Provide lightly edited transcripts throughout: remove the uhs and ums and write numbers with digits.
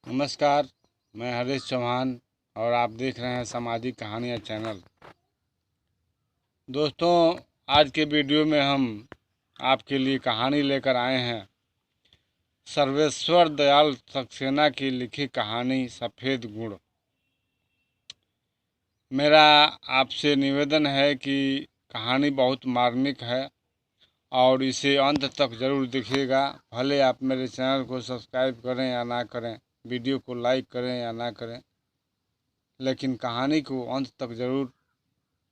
नमस्कार, मैं हरीश चौहान और आप देख रहे हैं सामाजिक कहानियाँ चैनल। दोस्तों, आज के वीडियो में हम आपके लिए कहानी लेकर आए हैं सर्वेश्वर दयाल सक्सेना की लिखी कहानी सफ़ेद गुड़। मेरा आपसे निवेदन है कि कहानी बहुत मार्मिक है और इसे अंत तक ज़रूर देखिएगा। भले आप मेरे चैनल को सब्सक्राइब करें या ना करें, वीडियो को लाइक करें या ना करें, लेकिन कहानी को अंत तक ज़रूर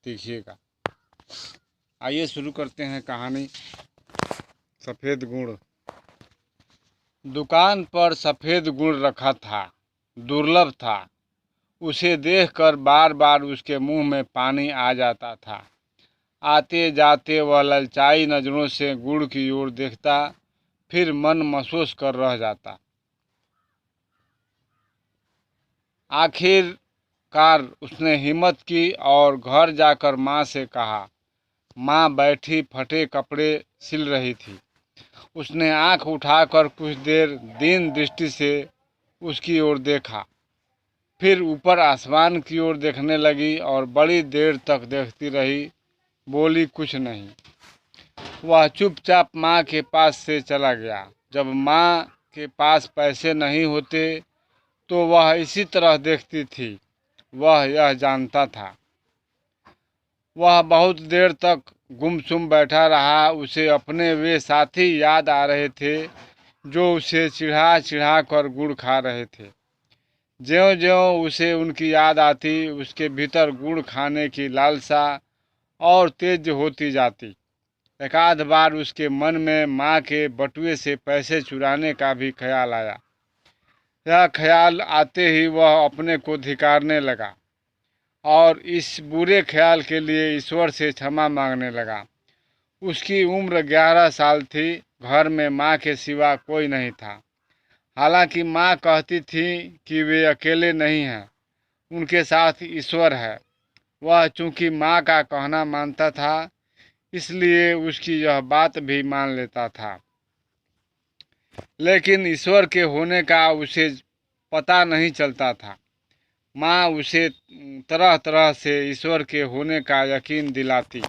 देखिएगा। आइए शुरू करते हैं कहानी सफ़ेद गुड़। दुकान पर सफ़ेद गुड़ रखा था, दुर्लभ था। उसे देखकर बार बार उसके मुंह में पानी आ जाता था। आते जाते वह ललचाई नज़रों से गुड़ की ओर देखता, फिर मन महसूस कर रह जाता। आखिरकार उसने हिम्मत की और घर जाकर माँ से कहा। माँ बैठी फटे कपड़े सिल रही थी। उसने आंख उठाकर कुछ देर दीन दृष्टि से उसकी ओर देखा, फिर ऊपर आसमान की ओर देखने लगी और बड़ी देर तक देखती रही। बोली कुछ नहीं। वह चुपचाप माँ के पास से चला गया। जब माँ के पास पैसे नहीं होते तो वह इसी तरह देखती थी, वह यह जानता था। वह बहुत देर तक गुमसुम बैठा रहा। उसे अपने वे साथी याद आ रहे थे जो उसे चिढ़ा चिढ़ा कर गुड़ खा रहे थे। ज्यों-ज्यों उसे उनकी याद आती, उसके भीतर गुड़ खाने की लालसा और तेज होती जाती। एकाध बार उसके मन में माँ के बटुए से पैसे चुराने का भी ख्याल आया। यह ख्याल आते ही वह अपने को धिक्कारने लगा और इस बुरे ख्याल के लिए ईश्वर से क्षमा मांगने लगा। उसकी उम्र 11 साल थी। घर में माँ के सिवा कोई नहीं था। हालांकि माँ कहती थी कि वे अकेले नहीं हैं, उनके साथ ईश्वर है। वह चूंकि माँ का कहना मानता था, इसलिए उसकी यह बात भी मान लेता था। लेकिन ईश्वर के होने का उसे पता नहीं चलता था। माँ उसे तरह तरह से ईश्वर के होने का यकीन दिलाती।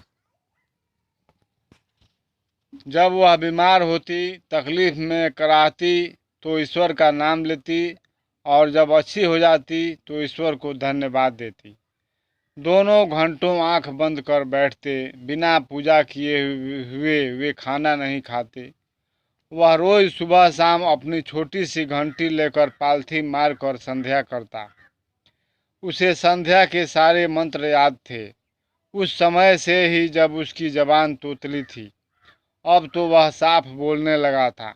जब वह बीमार होती, तकलीफ में कराहती तो ईश्वर का नाम लेती, और जब अच्छी हो जाती तो ईश्वर को धन्यवाद देती। दोनों घंटों आंख बंद कर बैठते। बिना पूजा किए हुए वे खाना नहीं खाते। वह रोज सुबह शाम अपनी छोटी सी घंटी लेकर पालथी मारकर संध्या करता। उसे संध्या के सारे मंत्र याद थे, उस समय से ही जब उसकी जबान तोतली थी। अब तो वह साफ बोलने लगा था।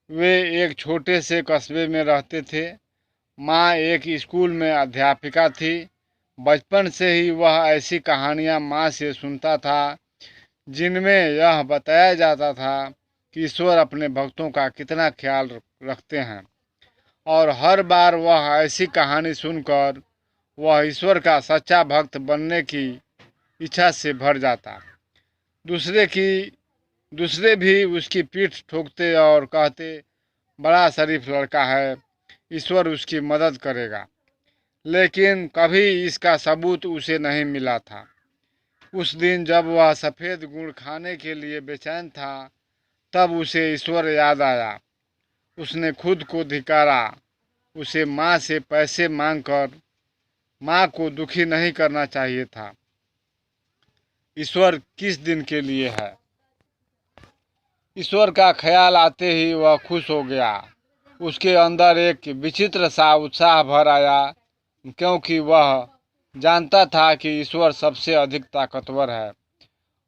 वे एक छोटे से कस्बे में रहते थे। माँ एक स्कूल में अध्यापिका थी। बचपन से ही वह ऐसी कहानियाँ माँ से सुनता था जिनमें यह बताया जाता था कि ईश्वर अपने भक्तों का कितना ख्याल रखते हैं, और हर बार वह ऐसी कहानी सुनकर वह ईश्वर का सच्चा भक्त बनने की इच्छा से भर जाता। दूसरे भी उसकी पीठ ठोकते और कहते, बड़ा शरीफ लड़का है, ईश्वर उसकी मदद करेगा। लेकिन कभी इसका सबूत उसे नहीं मिला था। उस दिन जब वह सफ़ेद गुड़ खाने के लिए बेचैन था, तब उसे ईश्वर याद आया। उसने खुद को धिक्कारा। उसे माँ से पैसे मांगकर माँ को दुखी नहीं करना चाहिए था। ईश्वर किस दिन के लिए है? ईश्वर का ख्याल आते ही वह खुश हो गया। उसके अंदर एक विचित्र सा उत्साह भर आया, क्योंकि वह जानता था कि ईश्वर सबसे अधिक ताकतवर है।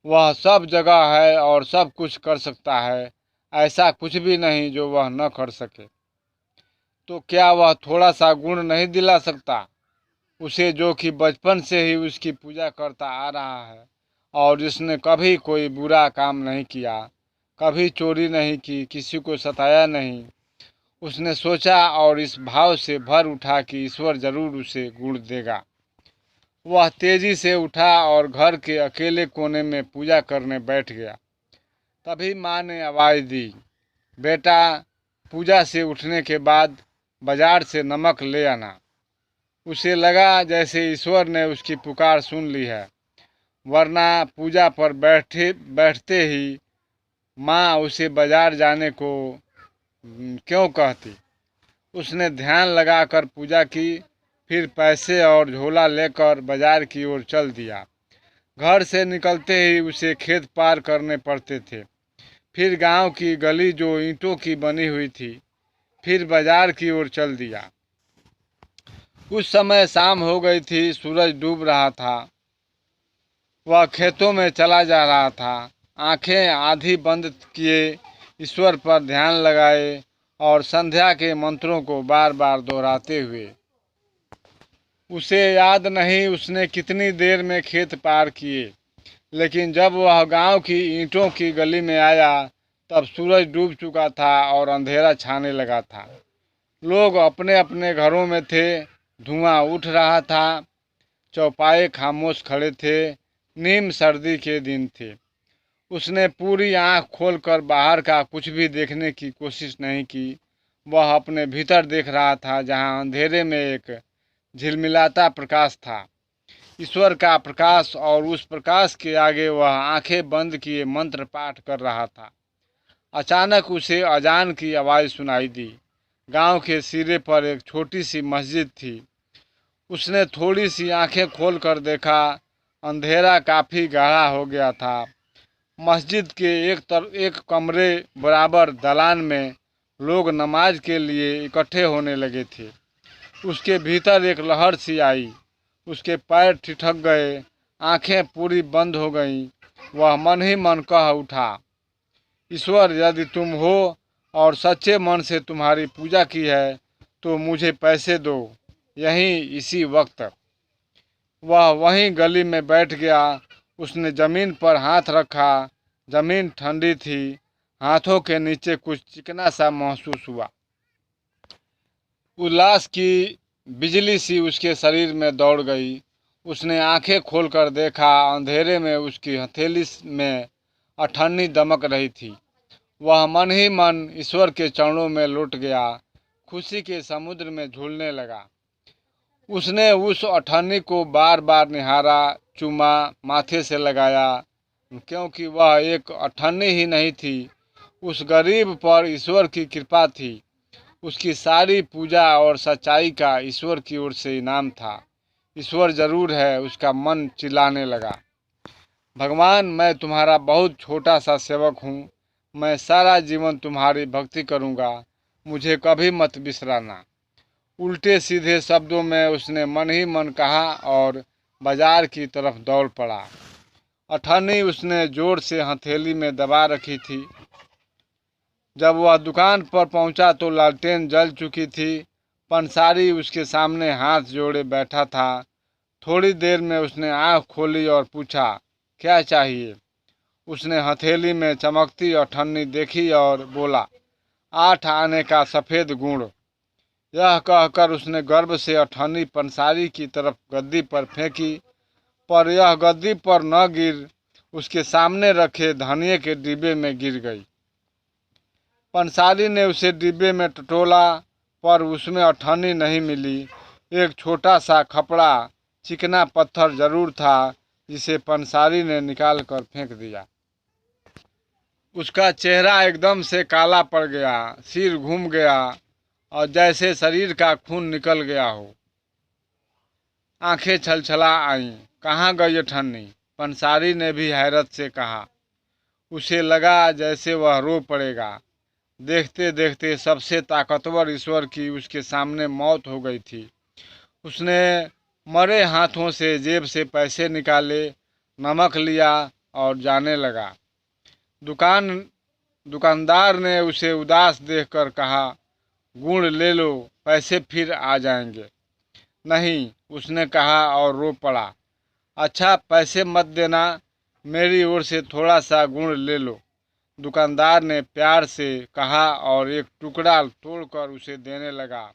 वह सब जगह है और सब कुछ कर सकता है। ऐसा कुछ भी नहीं जो वह न कर सके। तो क्या वह थोड़ा सा गुण नहीं दिला सकता उसे, जो कि बचपन से ही उसकी पूजा करता आ रहा है और जिसने कभी कोई बुरा काम नहीं किया, कभी चोरी नहीं की, किसी को सताया नहीं। उसने सोचा और इस भाव से भर उठा कि ईश्वर जरूर उसे गुण देगा। वह तेजी से उठा और घर के अकेले कोने में पूजा करने बैठ गया। तभी माँ ने आवाज़ दी, बेटा, पूजा से उठने के बाद बाजार से नमक ले आना। उसे लगा जैसे ईश्वर ने उसकी पुकार सुन ली है, वरना पूजा पर बैठते ही माँ उसे बाजार जाने को क्यों कहती। उसने ध्यान लगाकर पूजा की, फिर पैसे और झोला लेकर बाजार की ओर चल दिया। घर से निकलते ही उसे खेत पार करने पड़ते थे, फिर गांव की गली जो ईंटों की बनी हुई थी, फिर बाजार की ओर चल दिया। उस समय शाम हो गई थी, सूरज डूब रहा था। वह खेतों में चला जा रहा था, आंखें आधी बंद किए ईश्वर पर ध्यान लगाए और संध्या के मंत्रों को बार बार दोहराते हुए। उसे याद नहीं उसने कितनी देर में खेत पार किए, लेकिन जब वह गांव की ईंटों की गली में आया तब सूरज डूब चुका था और अंधेरा छाने लगा था। लोग अपने अपने घरों में थे, धुआं उठ रहा था, चौपाए खामोश खड़े थे। नीम सर्दी के दिन थे। उसने पूरी आंख खोलकर बाहर का कुछ भी देखने की कोशिश नहीं की। वह अपने भीतर देख रहा था, जहां अंधेरे में एक झिलमिलाता प्रकाश था, ईश्वर का प्रकाश, और उस प्रकाश के आगे वह आंखें बंद किए मंत्र पाठ कर रहा था। अचानक उसे अजान की आवाज़ सुनाई दी। गांव के सिरे पर एक छोटी सी मस्जिद थी। उसने थोड़ी सी आंखें खोलकर देखा। अंधेरा काफ़ी गहरा हो गया था। मस्जिद के एक कमरे बराबर दलान में लोग नमाज के लिए इकट्ठे होने लगे थे। उसके भीतर एक लहर सी आई। उसके पैर ठिठक गए, आंखें पूरी बंद हो गईं। वह मन ही मन कह उठा, ईश्वर, यदि तुम हो और सच्चे मन से तुम्हारी पूजा की है तो मुझे पैसे दो, यहीं इसी वक्त। वह वहीं गली में बैठ गया। उसने जमीन पर हाथ रखा। जमीन ठंडी थी। हाथों के नीचे कुछ चिकना सा महसूस हुआ। उल्लास की बिजली सी उसके शरीर में दौड़ गई। उसने आंखें खोलकर देखा। अंधेरे में उसकी हथेली में अठन्नी दमक रही थी। वह मन ही मन ईश्वर के चरणों में लौट गया, खुशी के समुद्र में झूलने लगा। उसने उस अठन्नी को बार बार निहारा, चूमा, माथे से लगाया, क्योंकि वह एक अठन्नी ही नहीं थी, उस गरीब पर ईश्वर की कृपा थी। उसकी सारी पूजा और सच्चाई का ईश्वर की ओर से इनाम था। ईश्वर जरूर है, उसका मन चिल्लाने लगा। भगवान, मैं तुम्हारा बहुत छोटा सा सेवक हूँ। मैं सारा जीवन तुम्हारी भक्ति करूँगा, मुझे कभी मत बिसराना। उल्टे सीधे शब्दों में उसने मन ही मन कहा और बाजार की तरफ दौड़ पड़ा। अठन्नी उसने जोर से हथेली में दबा रखी थी। जब वह दुकान पर पहुंचा तो लालटेन जल चुकी थी। पंसारी उसके सामने हाथ जोड़े बैठा था। थोड़ी देर में उसने आंख खोली और पूछा, क्या चाहिए? उसने हथेली में चमकती अठन्नी देखी और बोला, 8 आने का सफ़ेद गुण। यह कहकर उसने गर्व से अठन्नी पंसारी की तरफ गद्दी पर फेंकी, पर यह गद्दी पर न गिर उसके सामने रखे धनिये के डिब्बे में गिर गई। पंसारी ने उसे डिब्बे में टटोला, पर उसमें अठन्नी नहीं मिली। एक छोटा सा खपड़ा चिकना पत्थर जरूर था, जिसे पंसारी ने निकाल कर फेंक दिया। उसका चेहरा एकदम से काला पड़ गया, सिर घूम गया और जैसे शरीर का खून निकल गया हो। आंखें छलछला आईं। कहाँ गई अठन्नी? पंसारी ने भी हैरत से कहा। उसे लगा जैसे वह रो पड़ेगा। देखते देखते सबसे ताकतवर ईश्वर की उसके सामने मौत हो गई थी। उसने मरे हाथों से जेब से पैसे निकाले, नमक लिया और जाने लगा। दुकानदार ने उसे उदास देखकर कहा, गुण ले लो, पैसे फिर आ जाएंगे। नहीं, उसने कहा और रो पड़ा। अच्छा, पैसे मत देना, मेरी ओर से थोड़ा सा गुण ले लो, दुकानदार ने प्यार से कहा और एक टुकड़ा तोड़कर उसे देने लगा।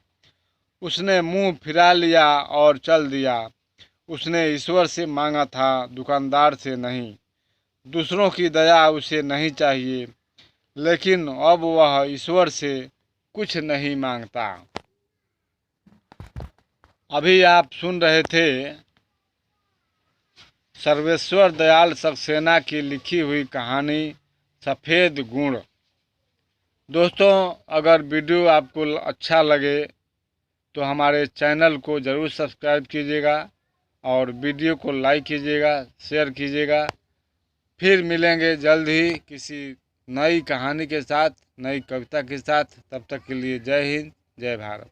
उसने मुंह फिरा लिया और चल दिया। उसने ईश्वर से मांगा था, दुकानदार से नहीं। दूसरों की दया उसे नहीं चाहिए, लेकिन अब वह ईश्वर से कुछ नहीं मांगता। अभी आप सुन रहे थे सर्वेश्वर दयाल सक्सेना की लिखी हुई कहानी सफ़ेद गुण। दोस्तों, अगर वीडियो आपको अच्छा लगे तो हमारे चैनल को ज़रूर सब्सक्राइब कीजिएगा और वीडियो को लाइक कीजिएगा, शेयर कीजिएगा। फिर मिलेंगे जल्द ही किसी नई कहानी के साथ, नई कविता के साथ। तब तक के लिए जय हिंद, जय भारत।